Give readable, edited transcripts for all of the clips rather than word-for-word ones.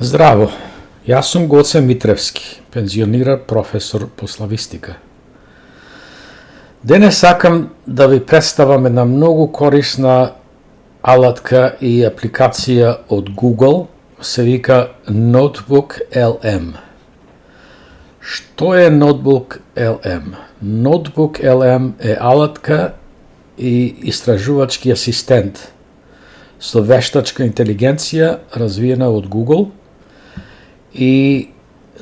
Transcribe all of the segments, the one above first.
Здраво, јас сум Гоце Митревски, пензиониран професор по славистика. Денес сакам да ви представам една многу корисна алатка и апликација од Google, се вика Notebook LM. Што е Notebook LM? Notebook LM е алатка и истражувачки асистент со вештачка интелигенција развиена од Google и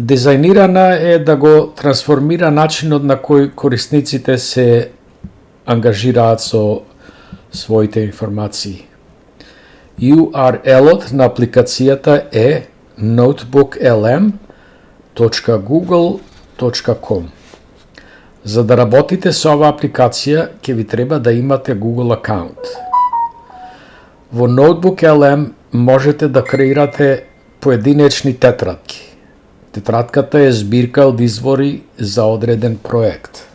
дизајнирана е да го трансформира начинот на кој корисниците се ангажираат со своите информации. URL-от на апликацијата е notebooklm.google.com. За да работите со оваа апликација, ќе ви треба да имате Google акаунт. Во Notebook LM можете да креирате поединечни тетрадки. Тетрадката е збирка од извори за одреден проект.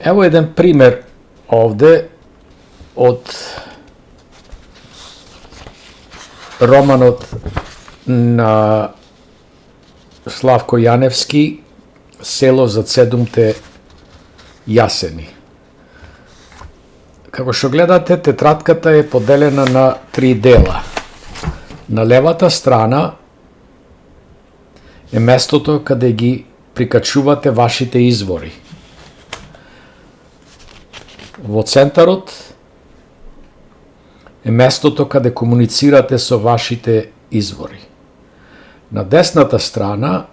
Ево еден пример овде од романот на Славко Јаневски Село за 7 јасени. Како што гледате, тетрадката е поделена на 3 дела. На левата страна е местото каде ги прикачувате вашите извори. Во центарот е местото каде комуницирате со вашите извори. На десната страна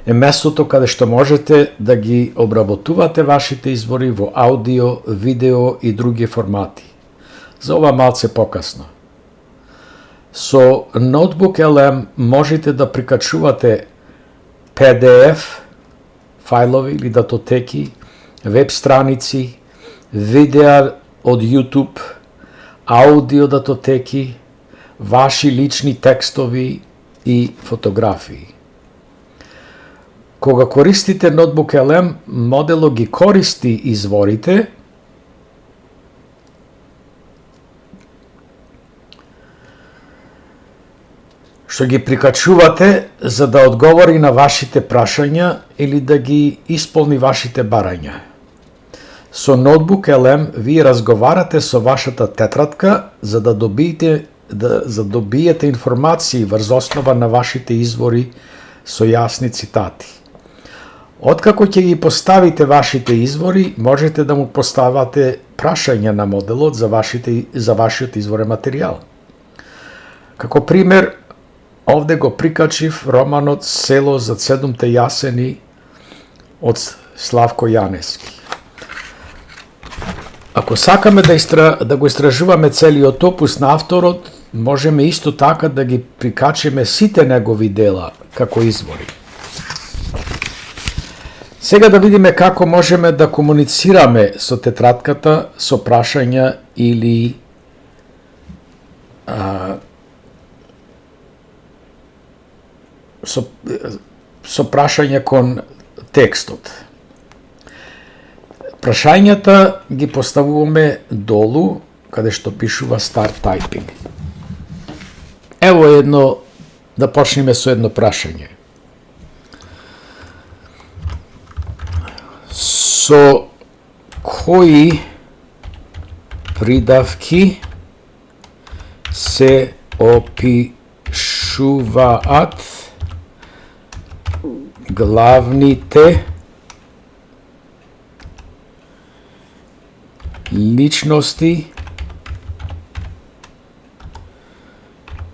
е местото каде што можете да ги обработувате вашите извори во аудио, видео и други формати. За ова малце покасно. Со Notebook LM можете да прикачувате PDF фајлови или датотеки, веб страници, видеа од YouTube, аудио датотеки, ваши лични текстови и фотографии. Кога користите Notebook LM, моделот ги користи изворите што ги прикачувате за да одговори на вашите прашања или да ги исполни вашите барања. Со Notebook LM вие разговарате со вашата тетрадка за да добиете информации врз основа на вашите извори со јасни цитати. Откако ќе ги поставите вашите извори, можете да му поставате прашања на моделот за вашиот изворен материјал. Како пример, овде го прикачив романот Село за 7 јасени од Славко Јаневски. Ако сакаме да го истражуваме целиот опус на авторот, можеме исто така да ги прикачиме сите негови дела како извори. Сега да видиме како можеме да комуницираме со тетрадката со прашања или со прашања кон текстот. Прашањата ги поставуваме долу, каде што пишува Start Typing. Ево едно, да почнеме со едно прашање. Со кои придавки се опишуваат главните личности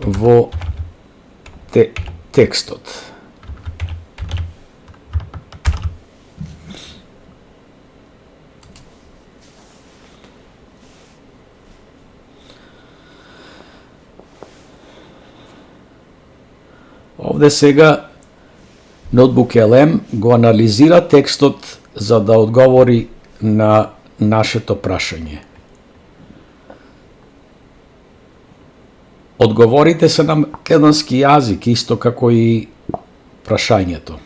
во текстот? Овде сега Notebook LM го анализира текстот за да одговори на нашето прашање. Одговорите се на македонски јазик, исто како и прашањето.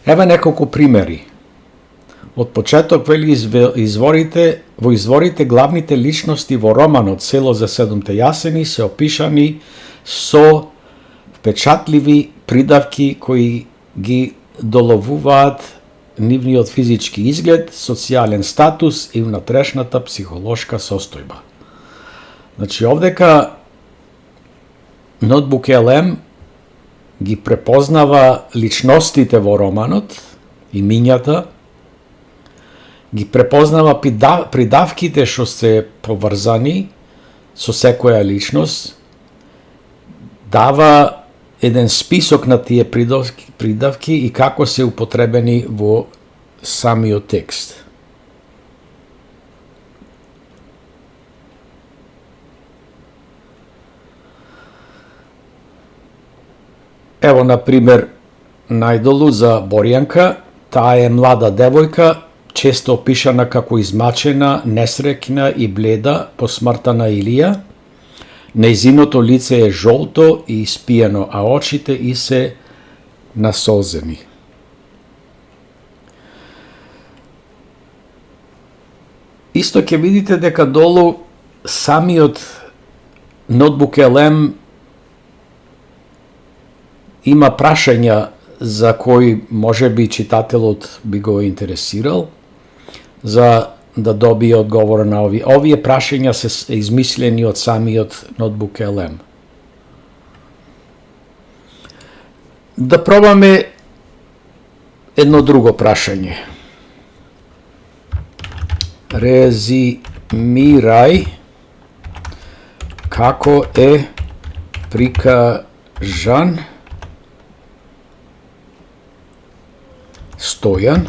Еве неколку примери. Од почеток вели во изворите главните личности во романот Село за седумте јасени се опишани со впечатливи придавки кои ги доловуваат нивниот физички изглед, социјален статус и внатрешната психолошка состојба. Значи, овдека Notebook LM ги препознава личностите во романот, имињата, ги препознава придавките што се поврзани со секоја личност, дава еден список на тие придавки и како се употребени во самиот текст. Ево, например, најдолу за Борјанка, таа е млада девојка, често опишана како измачена, несреќна и бледа по смртта на Илија. Нејзиното лице е жолто и испиено, а очите и се насолзени. Исто ќе видите дека долу самиот Notebook LM има прашања за кои можеби читателот би го интересирал, за да добие одговор на овие. Овие прашања се измислени од самиот Notebook LM. Да пробаме едно друго прашање. Резимирај како е прикажан Стојан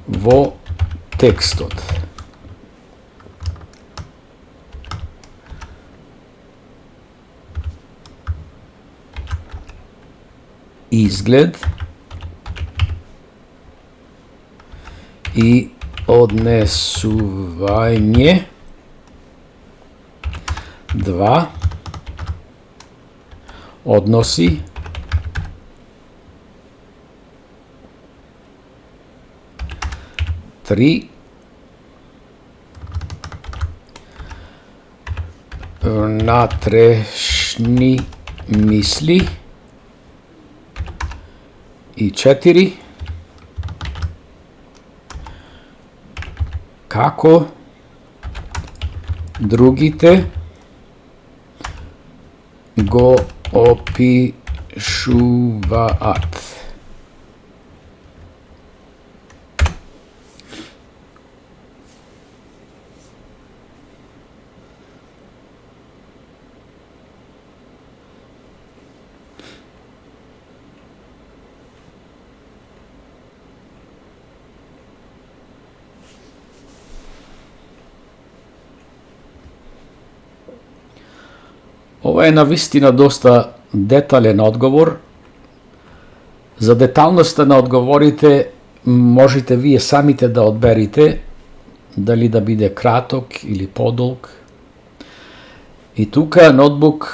во текстот. Изглед и однесување. 2. Односи. 3. Внатрешни мисли. И 4. Како другите го опишуваат. Ова е навистина доста детален одговор. За деталноста на одговорите можете вие самите да одберите дали да биде краток или подолг. И тука Notebook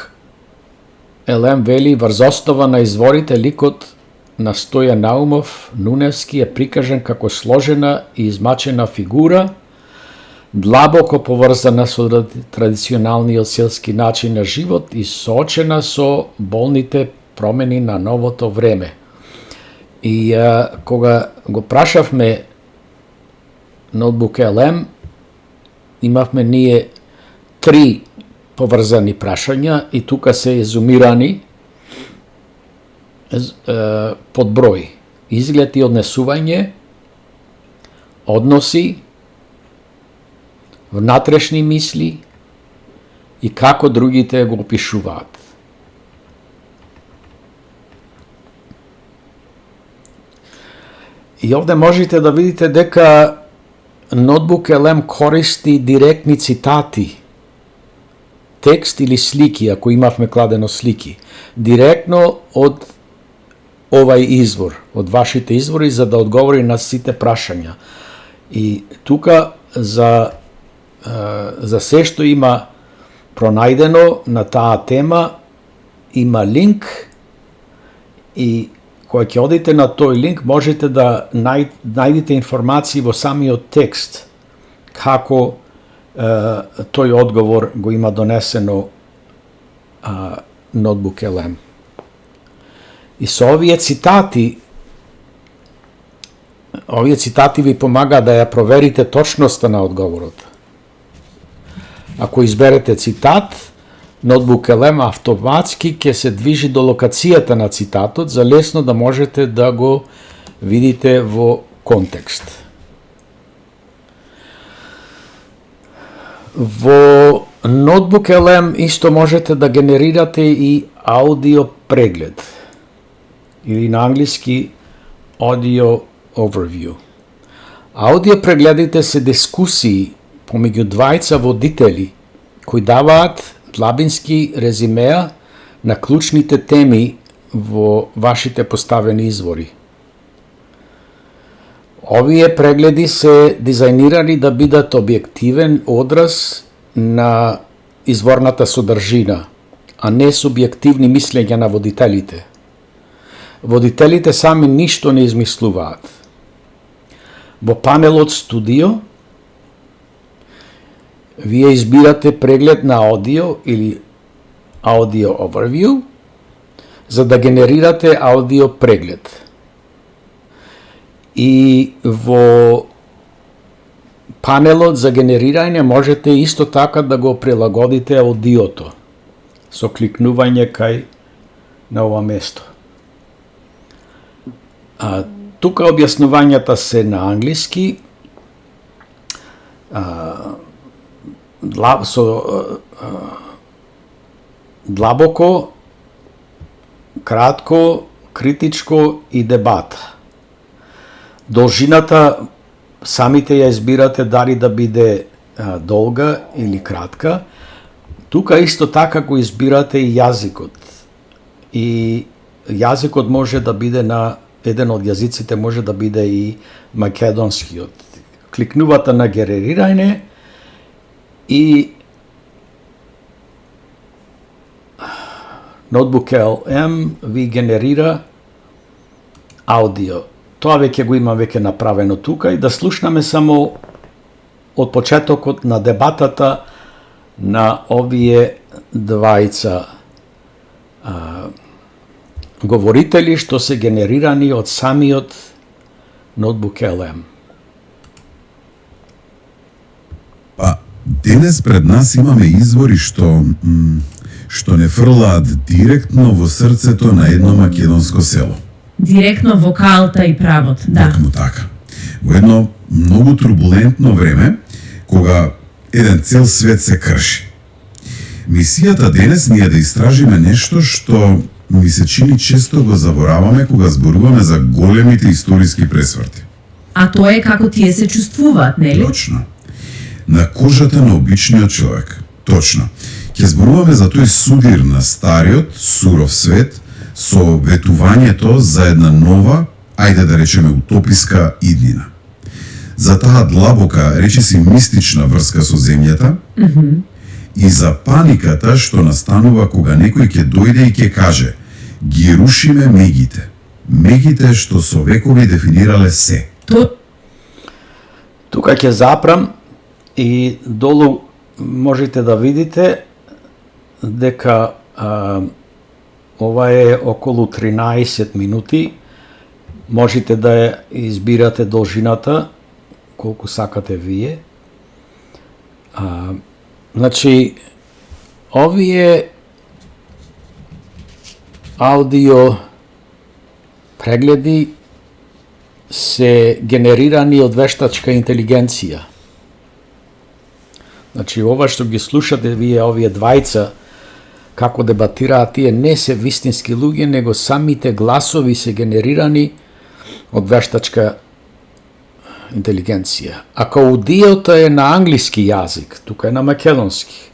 LM вели врз основа на изворите ликот на Стојан Наумов Нуневски е прикажан како сложена и измачена фигура, длабоко поврзана со традиционалниот селски начин на живот и соочена со болните промени на новото време. И кога го прашавме Notebook LM, имавме ние 3 поврзани прашања и тука се зумирани под број. Изглед и однесување, односи, внатрешни мисли и како другите го опишуваат. И овде можете да видите дека Notebook LM користи директни цитати, текст или слики, ако имавме кладено слики, директно од овај извор, од вашите извори, за да одговори на сите прашања. И тука за се што има пронајдено на таа тема, има линк и кога ќе одите на тој линк, можете да најдете информации во самиот текст, како тој одговор го има донесено Notebook LM. И со овие цитати ви помагаат да ја проверите точноста на одговорот. Ако изберете цитат, Notebook LM автоматски ќе се движи до локацијата на цитатот, за лесно да можете да го видите во контекст. Во Notebook LM исто можете да генерирате и аудио преглед, или на англиски Audio Overview. Аудио прегледите се дискусии помеѓу двајца водители кои даваат длабински резимеа на клучните теми во вашите поставени извори. Овие прегледи се дизајнирани да бидат објективен одраз на изворната содржина, а не субјективни мислења на водителите. Водителите сами ништо не измислуваат. Во панелот студио вие избирате преглед на аудио или Audio Overview за да генерирате аудио преглед. И во панелот за генерирање можете исто така да го прилагодите аудиото со кликнување кај на ова место. Тука објаснувањата се на англиски, длабоко, кратко, критичко и дебата. Должината самите ја избирате дали да биде долга или кратка. Тука исто така го избирате и јазикот. И јазикот може да биде на еден од јазиците може да биде и македонскиот. Кликнувате на генерирање и Notebook LM ви генерира аудио. Тоа веќе го имам веќе направено тука и да слушнаме само од почетокот на дебатата на овие двајца говорители што се генерирани од самиот Notebook LM. Па, денес пред нас имаме извори што не фрлаат директно во срцето на едно македонско село. Директно во калта и правот, да. Токму така. Во едно многу турбулентно време, кога еден цел свет се крши. Мисијата денес ни е да истражиме нешто што ми се чини често го забораваме кога зборуваме за големите историски пресврти. А тоа е како тие се чувствуваат, нели? Точно. На кожата на обичниот човек. Точно. Ќе зборуваме за тој судир на стариот, суров свет, со ветувањето за една нова, ајде да речеме утописка иднина. За таа длабока, речиси мистична врска со земјата, и за паниката што настанува кога некој ќе дојде и ќе каже: ги рушиме мегите. Мегите што со векови дефинирале се. Тука ќе запрам и долу можете да видите дека ова е околу 13 минути. Можете да ја избирате должината колку сакате вие. Значи, овие аудио прегледи се генерирани од вештачка интелигенција. Значи, ова што ги слушате вие, овие двајца, како дебатираат, тие не се вистински луѓе, него самите гласови се генерирани од вештачка интелигенција. Ако аудиото е на англиски јазик, тука е на македонски,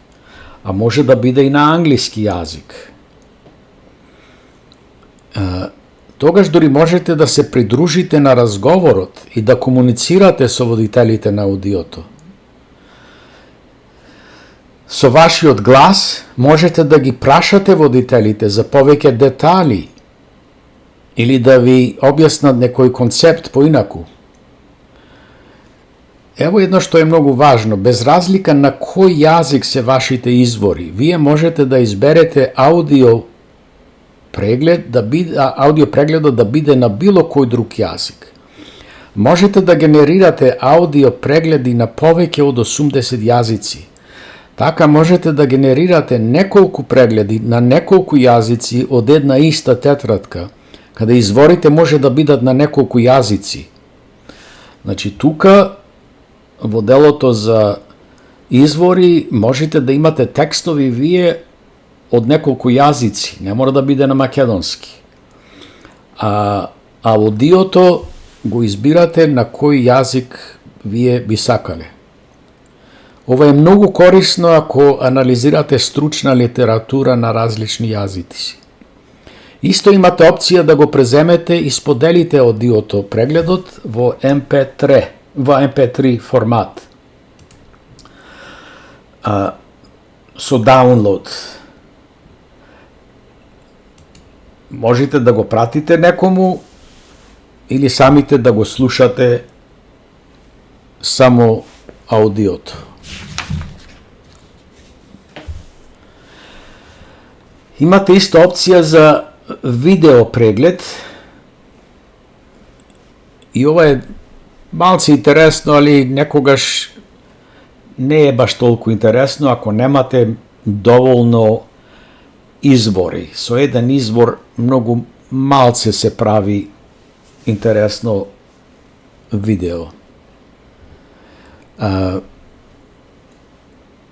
а може да биде и на англиски јазик, тогаш дури можете да се придружите на разговорот и да комуницирате со водителите на аудиото. Со вашиот глас можете да ги прашате водителите за повеќе детали или да ви објаснат некој концепт поинаку. Ево едно што е многу важно, без разлика на кој јазик се вашите извори, вие можете да изберете аудио прегледот да биде на било кој друг јазик. Можете да генерирате аудио прегледи на повеќе од 80 јазици. Така можете да генерирате неколку прегледи на неколку јазици од една иста тетрадка, каде изворите може да бидат на неколку јазици. Значи, тука, во делото за извори, можете да имате текстови вие од неколку јазици, не мора да биде на македонски. А аудиото го избирате на кој јазик вие би сакале. Ова е многу корисно ако анализирате стручна литература на различни јазици. Исто имате опција да го преземете и споделите аудиото прегледот во MP3 формат. Со даунлод. Можете да го пратите некому или самите да го слушате само аудиото. Имате исто опција за видео преглед и ова е малце интересно, али некогаш не е баш толку интересно ако немате доволно извори. Со еден извор многу малце се прави интересно видео.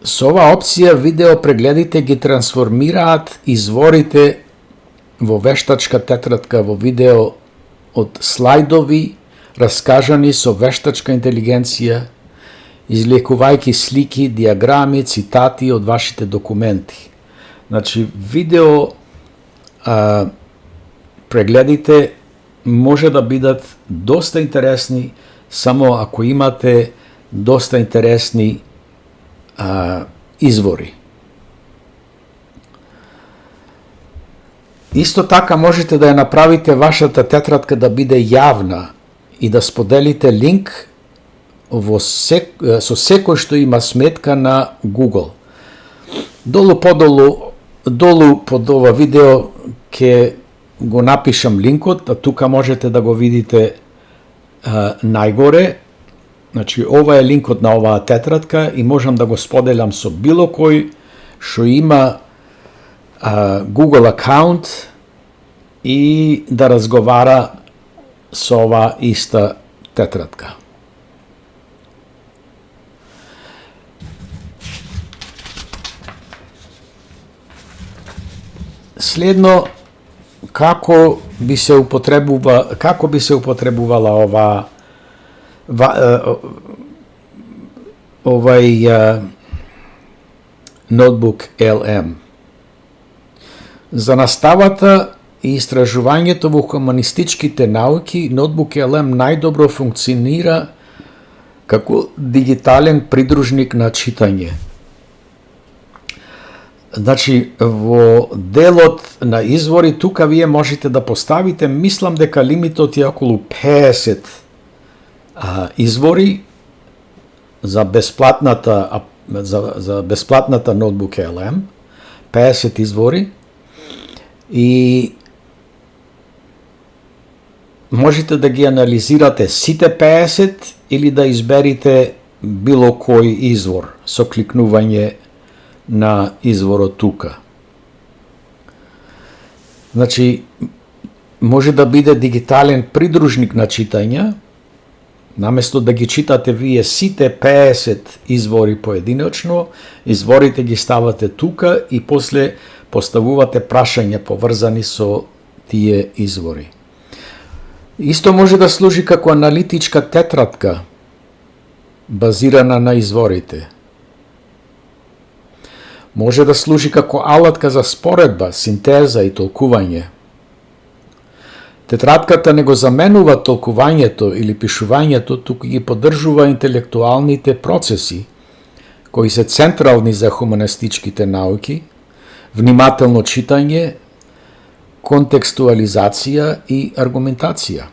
Со оваа опција видео прегледите ги трансформираат изворите во вештачка тетрадка во видео од слайдови раскажани со вештачка интелигенција, излекувајќи слики, диаграми, цитати од вашите документи. Значи, видео прегледите може да бидат доста интересни само ако имате доста интересни извори. Исто така можете да ја направите вашата тетрадка да биде јавна и да споделите линк со секој што има сметка на Google. Долу под ова видео ќе го напишам линкот, а тука можете да го видите најгоре. Значи, ова е линкот на оваа тетрадка и можам да го споделам со било кој што има Google акаунт и да разговара со оваа иста тетрадка. Следно, како би се употребувала овај ноутбук LM. За наставата и истражувањето во хуманистичките науки, ноутбук LM најдобро функционира како дигитален придружник на читање. Значи, во делот на извори, тука вие можете да поставите, мислам дека лимитот е околу 50 извори за бесплатната ноутбук LM, 50 извори, и можете да ги анализирате сите 50 или да изберите било кој извор со кликнување на изворот тука. Значи, може да биде дигитален придружник на читање, наместо да ги читате вие сите 50 извори поединечно, изворите ги ставате тука и после поставувате прашања поврзани со тие извори. Исто може да служи како аналитичка тетрадка, базирана на изворите. Може да служи како алатка за споредба, синтеза и толкување. Тетрадката не го заменува толкувањето или пишувањето, туку ги поддржува интелектуалните процеси, кои се централни за хуманистичките науки, внимателно читање, контекстуализација и аргументација.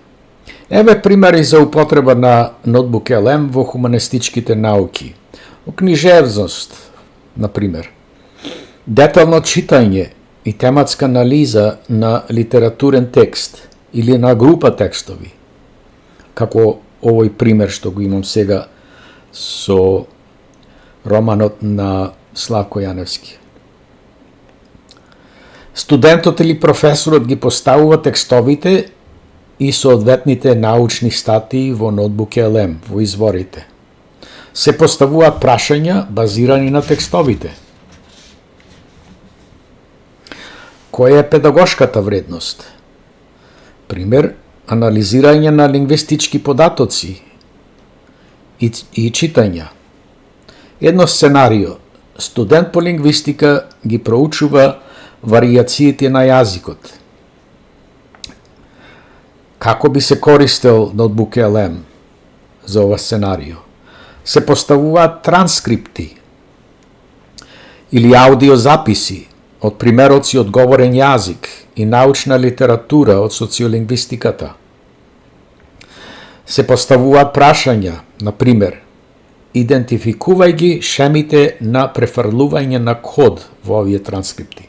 Еве примери за употреба на ноутбук LM во хуманистичките науки. Книжевност, на пример. Детално читање и тематска анализа на литературен текст или на група текстови, како овој пример што го имам сега со романот на Славко Јаневски. Студентот или професорот ги поставува текстовите и соодветните научни статии во ноутбук LM, во изворите. Се поставуваат прашања базирани на текстовите. Која е педагошката вредност? Пример, анализирање на лингвистички податоци и читања. Едно сценарио. Студент по лингвистика ги проучува варијациите на јазикот. Како би се користел ноутбук LM за ова сценарио? Се поставуваат транскрипти или аудиозаписи од примероци од говорен јазик и научна литература од социолингвистиката. Се поставуваат прашања, на пример, идентификувај ги шемите на префрлување на код во овие транскрипти.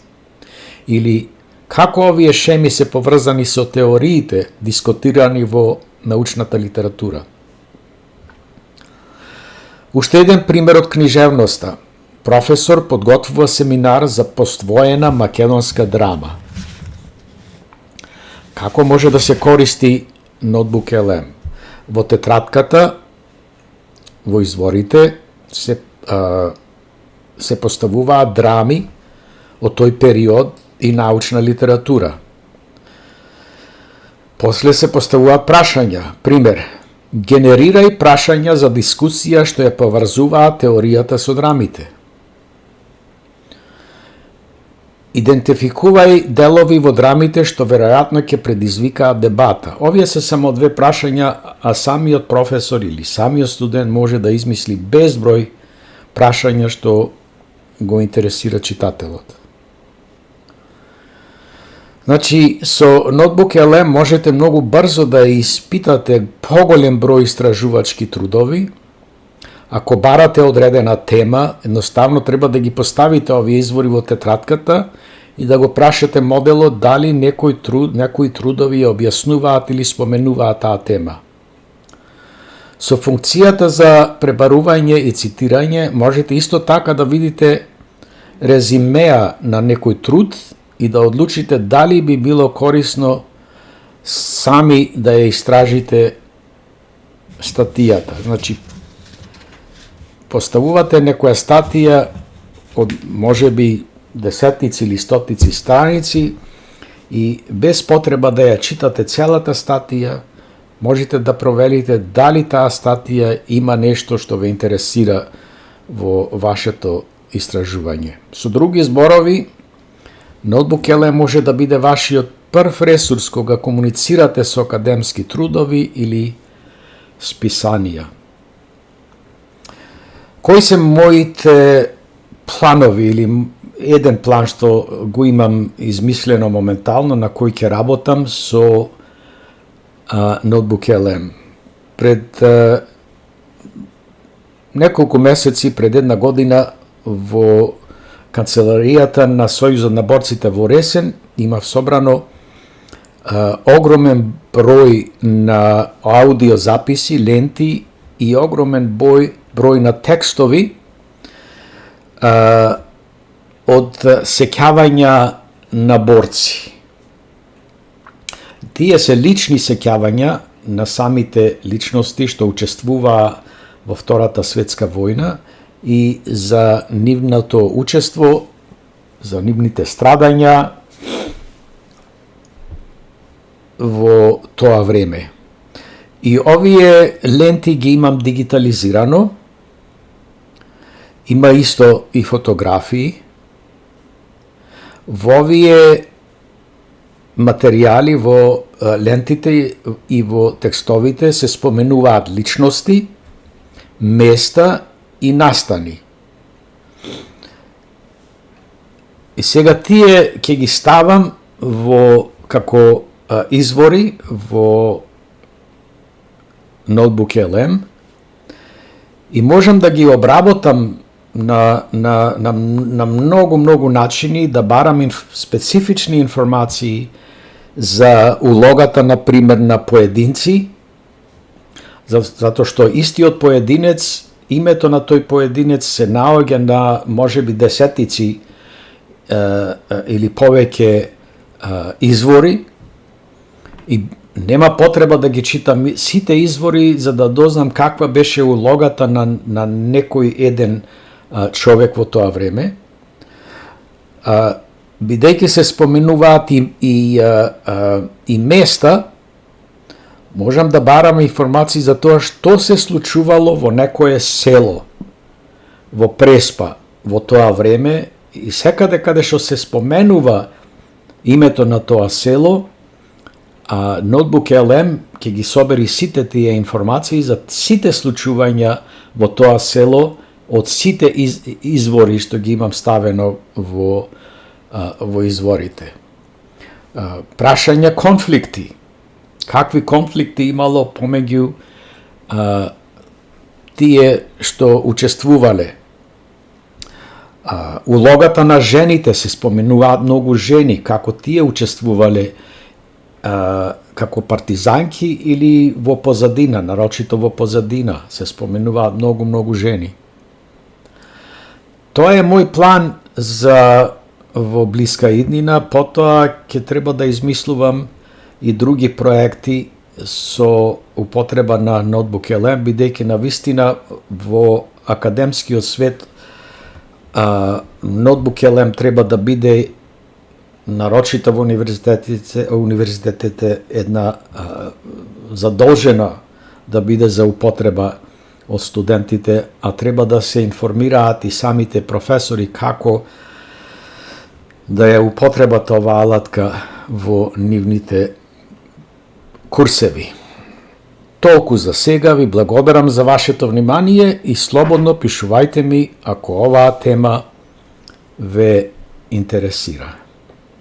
Или како овие шеми се поврзани со теориите дискутирани во научната литература. Уште еден пример од книжевноста. Професор подготвува семинар за поствоена македонска драма. Како може да се користи ноутбук LM? Во тетратката, во изворите, се поставуваат драми од тој период и научна литература. После се поставуваат прашања. Пример, генерирај прашања за дискусија што ја поврзуваат теоријата со драмите. Идентификувај делови во драмите што веројатно ќе предизвикаат дебата. Овие се само две прашања, а самиот професор или самиот студент може да измисли безброј прашања што го интересира читателот. Значи, со ноутбук LM можете многу брзо да испитате поголем број истражувачки трудови. Ако барате одредена тема, едноставно треба да ги поставите овие извори во тетратката и да го прашате моделот дали некои трудови ја објаснуваат или споменуваат таа тема. Со функцијата за пребарување и цитирање можете исто така да видите резимеа на некој труд и да одлучите дали би било корисно сами да ја истражите статијата. Значи, поставувате некоја статија од можеби десетници или стотици страници и без потреба да ја читате целата статија, можете да проверите дали таа статија има нешто што ве интересира во вашето истражување. Со други зборови, ноутбук LM може да биде вашиот прв ресурс кога комуницирате со академски трудови или списанија. Кои се моите планови или еден план што го имам измислено моментално на кој ќе работам со ноутбук LM. Пред неколку месеци, пред една година, во канцеларијата на Сојузот на борците во Ресен имав собрано огромен број на аудиозаписи, ленти и огромен број на текстови од сеќавања на борци. Тие се лични сеќавања на самите личности што учествуваа во Втората светска војна и за нивното учество, за нивните страдања во тоа време. И овие ленти ги имам дигитализирано, има исто и фотографии. Во овие материјали, во лентите и во текстовите се споменуваат личности, места и настани. И сега тие ќе ги ставам во како извори во Notebook LM и можам да ги обработам на многу начини, да барам специфични информации за улогата, например, на поединци, затоа што истиот поединец, името на тој поединец се наоѓа на можеби десетици или повеќе извори и нема потреба да ги читам сите извори за да дознам каква беше улогата на некој еден човек во тоа време. Бидејќи се споменуваат и места, можам да барам информации за тоа што се случувало во некое село, во Преспа, во тоа време, и секаде каде што се споменува името на тоа село, Notebook LM ќе ги собери сите тие информации за сите случувања во тоа село, од сите извори што ги имам ставено во изворите. Прашања конфликти. Какви конфликти имало помеѓу тие што учествувале. Улогата на жените, се споменуваат многу жени, како тие учествувале како партизанки или во позадина, нарочито во позадина, се споменуваат многу жени. Тоа е мој план за во блиска иднина, потоа ќе треба да измислувам и други проекти со употреба на Notebook LM, бидејќи навистина во академскиот свет Notebook LM треба да биде нарочито во универзитетите една задолжена да биде за употреба од студентите, а треба да се информираат и самите професори како да ја употребата оваа алатка во нивните курсеви. Толку за сега, ви благодарам за вашето внимание и слободно пишувајте ми ако оваа тема ве интересира.